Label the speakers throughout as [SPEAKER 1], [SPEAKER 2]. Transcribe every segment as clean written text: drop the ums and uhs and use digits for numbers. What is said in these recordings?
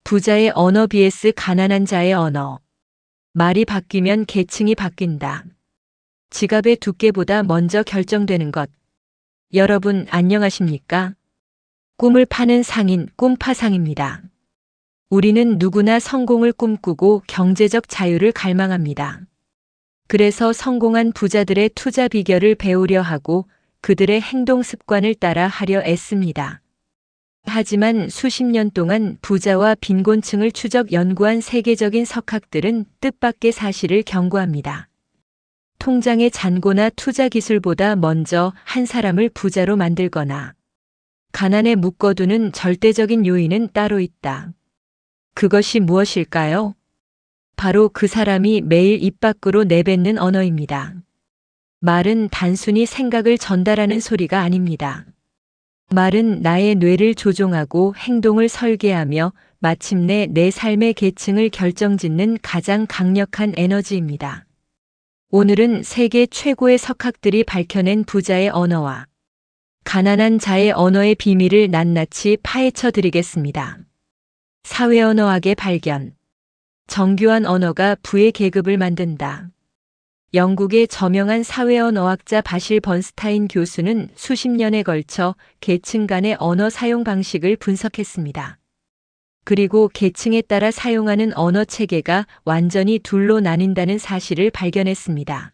[SPEAKER 1] 부자의 언어 vs 가난한 자의 언어. 말이 바뀌면 계층이 바뀐다. 지갑의 두께보다 먼저 결정되는 것. 여러분 안녕하십니까? 꿈을 파는 상인 꿈파상입니다. 우리는 누구나 성공을 꿈꾸고 경제적 자유를 갈망합니다. 그래서 성공한 부자들의 투자 비결을 배우려 하고 그들의 행동 습관을 따라 하려 애씁니다. 하지만 수십 년 동안 부자와 빈곤층을 추적 연구한 세계적인 석학들은 뜻밖의 사실을 경고합니다. 통장의 잔고나 투자 기술보다 먼저 한 사람을 부자로 만들거나 가난에 묶어두는 절대적인 요인은 따로 있다. 그것이 무엇일까요? 바로 그 사람이 매일 입 밖으로 내뱉는 언어입니다. 말은 단순히 생각을 전달하는 소리가 아닙니다. 말은 나의 뇌를 조종하고 행동을 설계하며 마침내 내 삶의 계층을 결정짓는 가장 강력한 에너지입니다. 오늘은 세계 최고의 석학들이 밝혀낸 부자의 언어와 가난한 자의 언어의 비밀을 낱낱이 파헤쳐 드리겠습니다. 사회언어학의 발견. 정교한 언어가 부의 계급을 만든다. 영국의 저명한 사회언어학자 바실 번스타인 교수는 수십 년에 걸쳐 계층 간의 언어 사용 방식을 분석했습니다. 그리고 계층에 따라 사용하는 언어 체계가 완전히 둘로 나뉜다는 사실을 발견했습니다.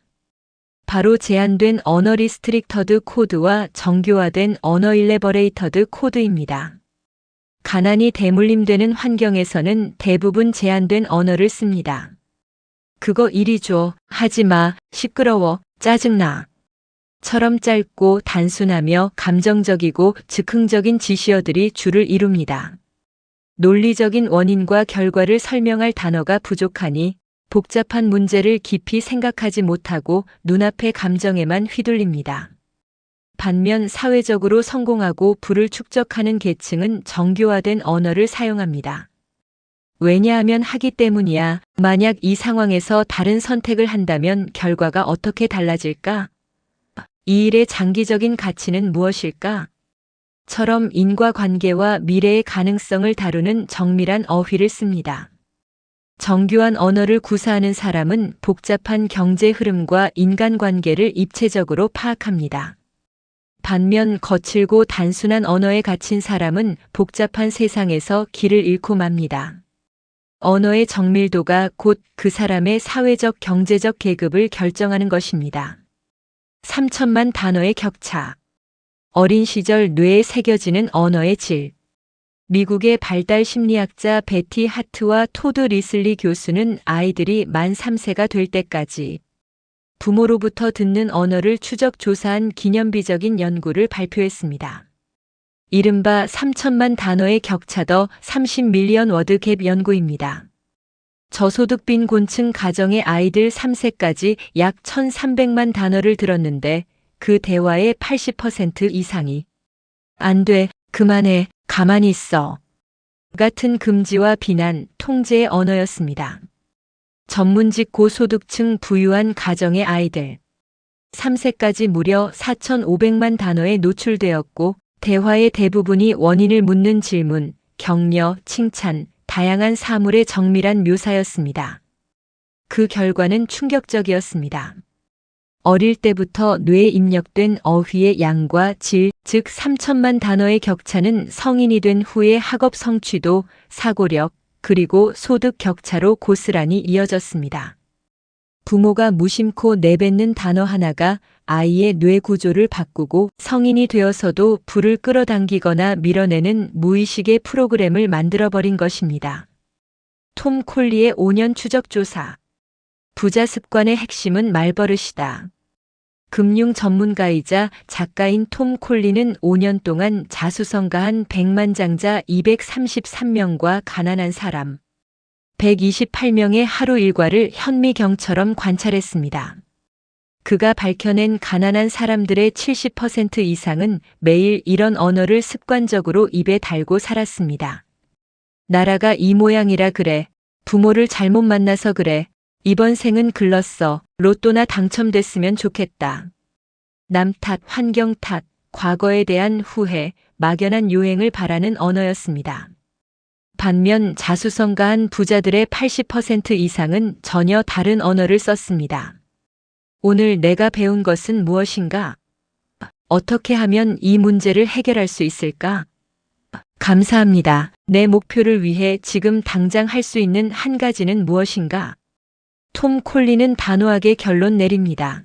[SPEAKER 1] 바로 제한된 언어 리스트릭터드 코드와 정교화된 언어 일레버레이터드 코드입니다. 가난이 대물림되는 환경에서는 대부분 제한된 언어를 씁니다. 그거 이리 줘, 하지 마, 시끄러워, 짜증나. 처럼 짧고 단순하며 감정적이고 즉흥적인 지시어들이 주를 이룹니다. 논리적인 원인과 결과를 설명할 단어가 부족하니 복잡한 문제를 깊이 생각하지 못하고 눈앞의 감정에만 휘둘립니다. 반면 사회적으로 성공하고 부를 축적하는 계층은 정교화된 언어를 사용합니다. 왜냐하면 하기 때문이야. 만약 이 상황에서 다른 선택을 한다면 결과가 어떻게 달라질까? 이 일의 장기적인 가치는 무엇일까? 처럼 인과관계와 미래의 가능성을 다루는 정밀한 어휘를 씁니다. 정교한 언어를 구사하는 사람은 복잡한 경제 흐름과 인간관계를 입체적으로 파악합니다. 반면 거칠고 단순한 언어에 갇힌 사람은 복잡한 세상에서 길을 잃고 맙니다. 언어의 정밀도가 곧 그 사람의 사회적 경제적 계급을 결정하는 것입니다. 3천만 단어의 격차. 어린 시절 뇌에 새겨지는 언어의 질. 미국의 발달 심리학자 베티 하트와 토드 리슬리 교수는 아이들이 만 3세가 될 때까지 부모로부터 듣는 언어를 추적 조사한 기념비적인 연구를 발표했습니다. 이른바 3천만 단어의 격차 더 30밀리언 워드 갭 연구입니다. 저소득 빈곤층 가정의 아이들 3세까지 약 1,300만 단어를 들었는데 그 대화의 80% 이상이 안 돼, 그만해, 가만히 있어 같은 금지와 비난, 통제의 언어였습니다. 전문직 고소득층 부유한 가정의 아이들 3세까지 무려 4,500만 단어에 노출되었고 대화의 대부분이 원인을 묻는 질문, 격려, 칭찬, 다양한 사물의 정밀한 묘사였습니다. 그 결과는 충격적이었습니다. 어릴 때부터 뇌에 입력된 어휘의 양과 질, 즉 3천만 단어의 격차는 성인이 된 후의 학업 성취도, 사고력, 그리고 소득 격차로 고스란히 이어졌습니다. 부모가 무심코 내뱉는 단어 하나가 아이의 뇌 구조를 바꾸고 성인이 되어서도 불을 끌어당기거나 밀어내는 무의식의 프로그램을 만들어버린 것입니다. 톰 콜리의 5년 추적조사. 부자 습관의 핵심은 말버릇이다. 금융 전문가이자 작가인 톰 콜리는 5년 동안 자수성가한 100만 장자 233명과 가난한 사람 128명의 하루 일과를 현미경처럼 관찰했습니다. 그가 밝혀낸 가난한 사람들의 70% 이상은 매일 이런 언어를 습관적으로 입에 달고 살았습니다. 나라가 이 모양이라 그래. 부모를 잘못 만나서 그래. 이번 생은 글렀어. 로또나 당첨됐으면 좋겠다. 남 탓, 환경 탓, 과거에 대한 후회, 막연한 요행을 바라는 언어였습니다. 반면 자수성가한 부자들의 80% 이상은 전혀 다른 언어를 썼습니다. 오늘 내가 배운 것은 무엇인가? 어떻게 하면 이 문제를 해결할 수 있을까? 감사합니다. 내 목표를 위해 지금 당장 할 수 있는 한 가지는 무엇인가? 톰 콜린은 단호하게 결론 내립니다.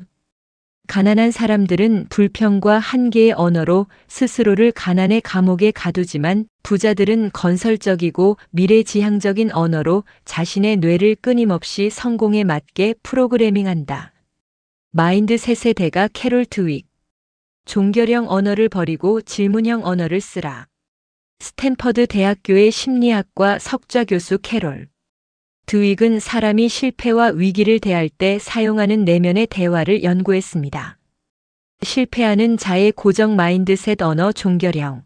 [SPEAKER 1] 가난한 사람들은 불평과 한계의 언어로 스스로를 가난의 감옥에 가두지만 부자들은 건설적이고 미래지향적인 언어로 자신의 뇌를 끊임없이 성공에 맞게 프로그래밍한다. 마인드셋의 대가 캐롤 드윅. 종결형 언어를 버리고 질문형 언어를 쓰라. 스탠퍼드 대학교의 심리학과 석좌 교수 캐롤 드윅은 사람이 실패와 위기를 대할 때 사용하는 내면의 대화를 연구했습니다. 실패하는 자의 고정 마인드셋 언어 종결형.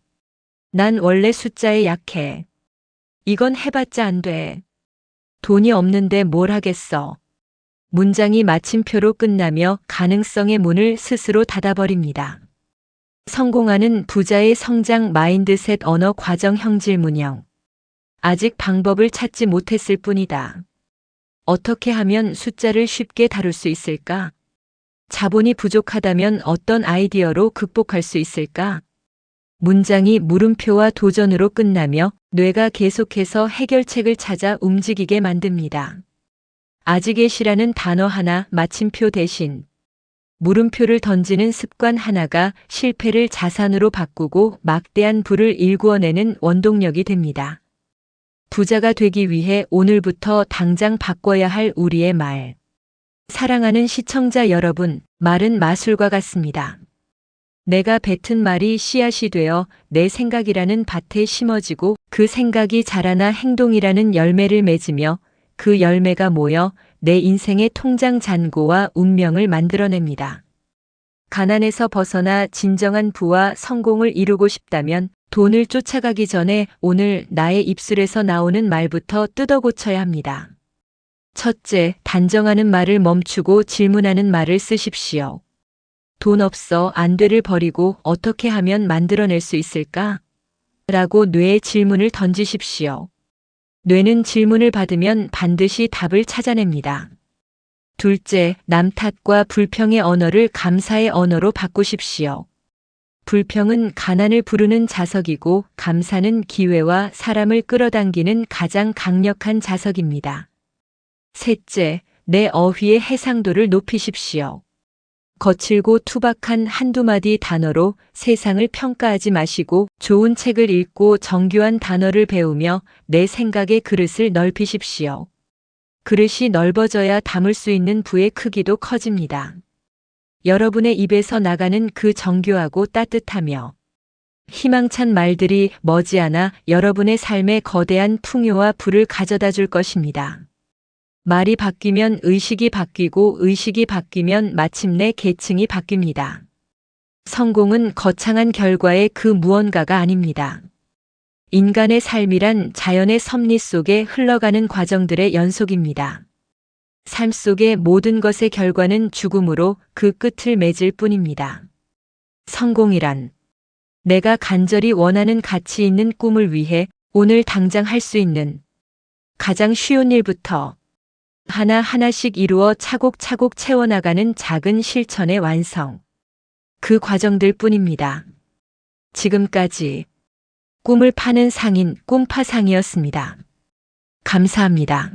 [SPEAKER 1] 난 원래 숫자에 약해. 이건 해봤자 안 돼. 돈이 없는데 뭘 하겠어. 문장이 마침표로 끝나며 가능성의 문을 스스로 닫아버립니다. 성공하는 부자의 성장 마인드셋 언어 과정형 질문형. 아직 방법을 찾지 못했을 뿐이다. 어떻게 하면 숫자를 쉽게 다룰 수 있을까? 자본이 부족하다면 어떤 아이디어로 극복할 수 있을까? 문장이 물음표와 도전으로 끝나며 뇌가 계속해서 해결책을 찾아 움직이게 만듭니다. 아직의 시라는 단어 하나 마침표 대신 물음표를 던지는 습관 하나가 실패를 자산으로 바꾸고 막대한 부를 일구어내는 원동력이 됩니다. 부자가 되기 위해 오늘부터 당장 바꿔야 할 우리의 말. 사랑하는 시청자 여러분, 말은 마술과 같습니다. 내가 뱉은 말이 씨앗이 되어 내 생각이라는 밭에 심어지고 그 생각이 자라나 행동이라는 열매를 맺으며 그 열매가 모여 내 인생의 통장 잔고와 운명을 만들어냅니다. 가난에서 벗어나 진정한 부와 성공을 이루고 싶다면 돈을 쫓아가기 전에 오늘 나의 입술에서 나오는 말부터 뜯어 고쳐야 합니다. 첫째, 단정하는 말을 멈추고 질문하는 말을 쓰십시오. 돈 없어 안 돼를 버리고 어떻게 하면 만들어낼 수 있을까? 라고 뇌에 질문을 던지십시오. 뇌는 질문을 받으면 반드시 답을 찾아냅니다. 둘째, 남 탓과 불평의 언어를 감사의 언어로 바꾸십시오. 불평은 가난을 부르는 자석이고 감사는 기회와 사람을 끌어당기는 가장 강력한 자석입니다. 셋째, 내 어휘의 해상도를 높이십시오. 거칠고 투박한 한두 마디 단어로 세상을 평가하지 마시고 좋은 책을 읽고 정교한 단어를 배우며 내 생각의 그릇을 넓히십시오. 그릇이 넓어져야 담을 수 있는 부의 크기도 커집니다. 여러분의 입에서 나가는 그 정교하고 따뜻하며 희망찬 말들이 머지않아 여러분의 삶에 거대한 풍요와 부를 가져다 줄 것입니다. 말이 바뀌면 의식이 바뀌고 의식이 바뀌면 마침내 계층이 바뀝니다. 성공은 거창한 결과의 그 무언가가 아닙니다. 인간의 삶이란 자연의 섭리 속에 흘러가는 과정들의 연속입니다. 삶 속의 모든 것의 결과는 죽음으로 그 끝을 맺을 뿐입니다. 성공이란 내가 간절히 원하는 가치 있는 꿈을 위해 오늘 당장 할 수 있는 가장 쉬운 일부터 하나하나씩 이루어 차곡차곡 채워나가는 작은 실천의 완성. 그 과정들 뿐입니다. 지금까지 꿈을 파는 상인 꿈파상이었습니다. 감사합니다.